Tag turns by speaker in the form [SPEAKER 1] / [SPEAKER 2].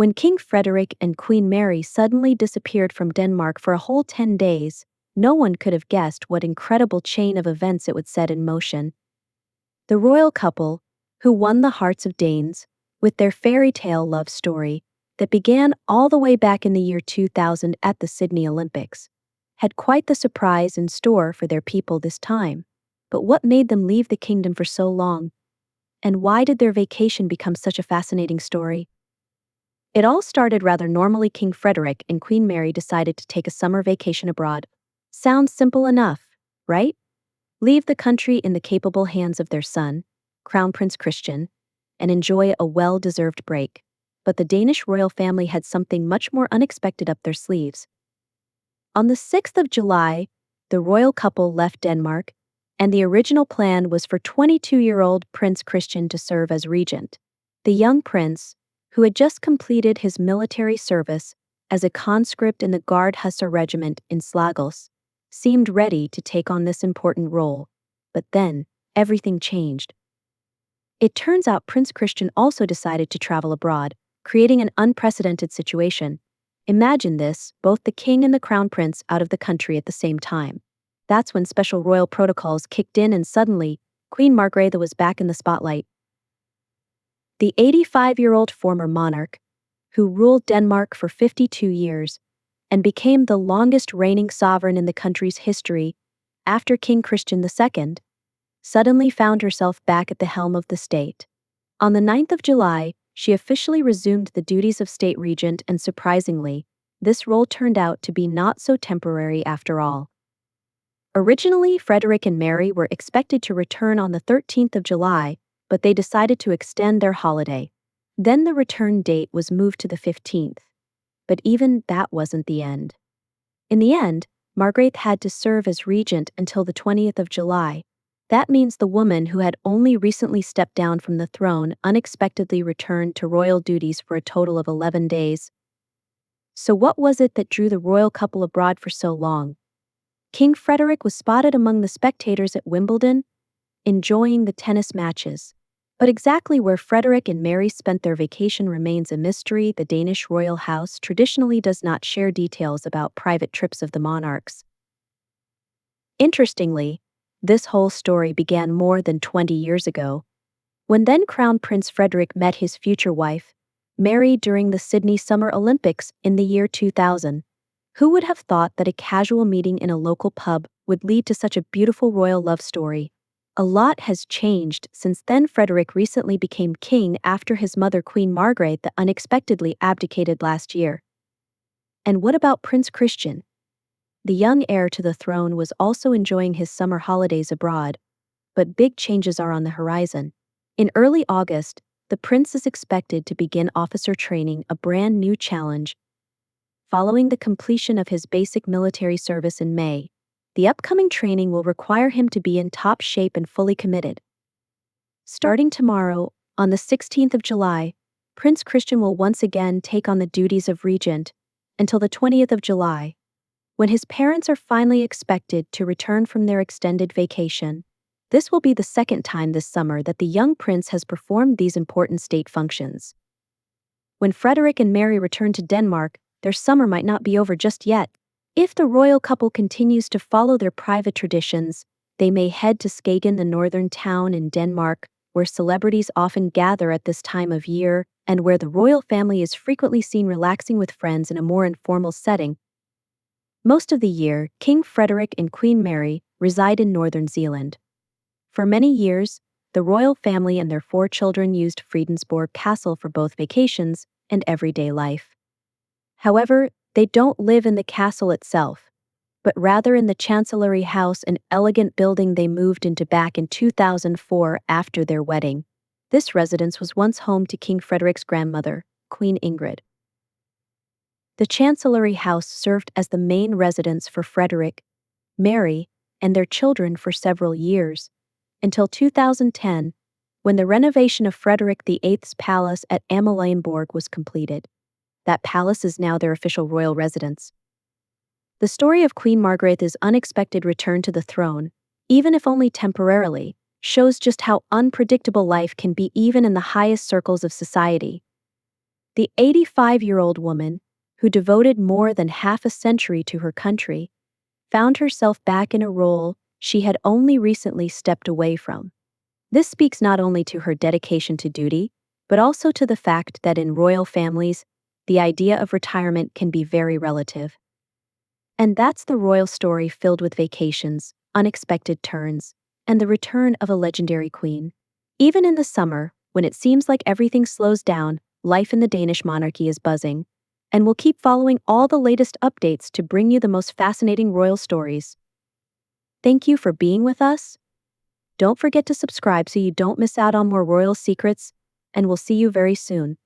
[SPEAKER 1] When King Frederik and Queen Mary suddenly disappeared from Denmark for a whole 10 days, no one could have guessed what incredible chain of events it would set in motion. The royal couple, who won the hearts of Danes, with their fairy tale love story that began all the way back in the year 2000 at the Sydney Olympics, had quite the surprise in store for their people this time. But what made them leave the kingdom for so long? And why did their vacation become such a fascinating story? It all started rather normally. King Frederik and Queen Mary decided to take a summer vacation abroad. Sounds simple enough, right? Leave the country in the capable hands of their son, Crown Prince Christian, and enjoy a well-deserved break. But the Danish royal family had something much more unexpected up their sleeves. On the 6th of July, the royal couple left Denmark, and the original plan was for 22-year-old Prince Christian to serve as regent. The young prince, who had just completed his military service as a conscript in the Guard Hussar Regiment in Slagelse, seemed ready to take on this important role. But then, everything changed. It turns out Prince Christian also decided to travel abroad, creating an unprecedented situation. Imagine this, both the king and the crown prince out of the country at the same time. That's when special royal protocols kicked in and suddenly, Queen Margrethe was back in the spotlight. The 85-year-old former monarch, who ruled Denmark for 52 years, and became the longest reigning sovereign in the country's history after King Christian II, suddenly found herself back at the helm of the state. On the 9th of July, she officially resumed the duties of state regent, and surprisingly, this role turned out to be not so temporary after all. Originally, Frederik and Mary were expected to return on the 13th of July, but they decided to extend their holiday. Then the return date was moved to the 15th. But even that wasn't the end. In the end, Margrethe had to serve as regent until the 20th of July. That means the woman who had only recently stepped down from the throne unexpectedly returned to royal duties for a total of 11 days. So what was it that drew the royal couple abroad for so long? King Frederik was spotted among the spectators at Wimbledon, enjoying the tennis matches. But exactly where Frederik and Mary spent their vacation remains a mystery. The Danish royal house traditionally does not share details about private trips of the monarchs. Interestingly, this whole story began more than 20 years ago, when then Crown Prince Frederik met his future wife, Mary, during the Sydney Summer Olympics in the year 2000. Who would have thought that a casual meeting in a local pub would lead to such a beautiful royal love story? A lot has changed since then. Frederik recently became king after his mother Queen Margrethe unexpectedly abdicated last year. And what about Prince Christian? The young heir to the throne was also enjoying his summer holidays abroad, but big changes are on the horizon. In early August, the prince is expected to begin officer training, a brand new challenge. Following the completion of his basic military service in May, the upcoming training will require him to be in top shape and fully committed. Starting tomorrow, on the 16th of July, Prince Christian will once again take on the duties of regent until the 20th of July, when his parents are finally expected to return from their extended vacation. This will be the second time this summer that the young prince has performed these important state functions. When Frederik and Mary return to Denmark, their summer might not be over just yet. If the royal couple continues to follow their private traditions, they may head to Skagen, the northern town in Denmark, where celebrities often gather at this time of year, and where the royal family is frequently seen relaxing with friends in a more informal setting. Most of the year, King Frederik and Queen Mary reside in northern Zealand. For many years, the royal family and their 4 children used Fredensborg Castle for both vacations and everyday life. However, they don't live in the castle itself, but rather in the Chancellery House, an elegant building they moved into back in 2004 after their wedding. This residence was once home to King Frederik's grandmother, Queen Ingrid. The Chancellery House served as the main residence for Frederik, Mary, and their children for several years, until 2010, when the renovation of Frederik VIII's palace at Amalienborg was completed. That palace is now their official royal residence. The story of Queen Margrethe's unexpected return to the throne, even if only temporarily, shows just how unpredictable life can be even in the highest circles of society. The 85-year-old woman, who devoted more than half a century to her country, found herself back in a role she had only recently stepped away from. This speaks not only to her dedication to duty, but also to the fact that in royal families, the idea of retirement can be very relative. And that's the royal story filled with vacations, unexpected turns, and the return of a legendary queen. Even in the summer, when it seems like everything slows down, life in the Danish monarchy is buzzing, and we'll keep following all the latest updates to bring you the most fascinating royal stories. Thank you for being with us. Don't forget to subscribe so you don't miss out on more royal secrets, and we'll see you very soon.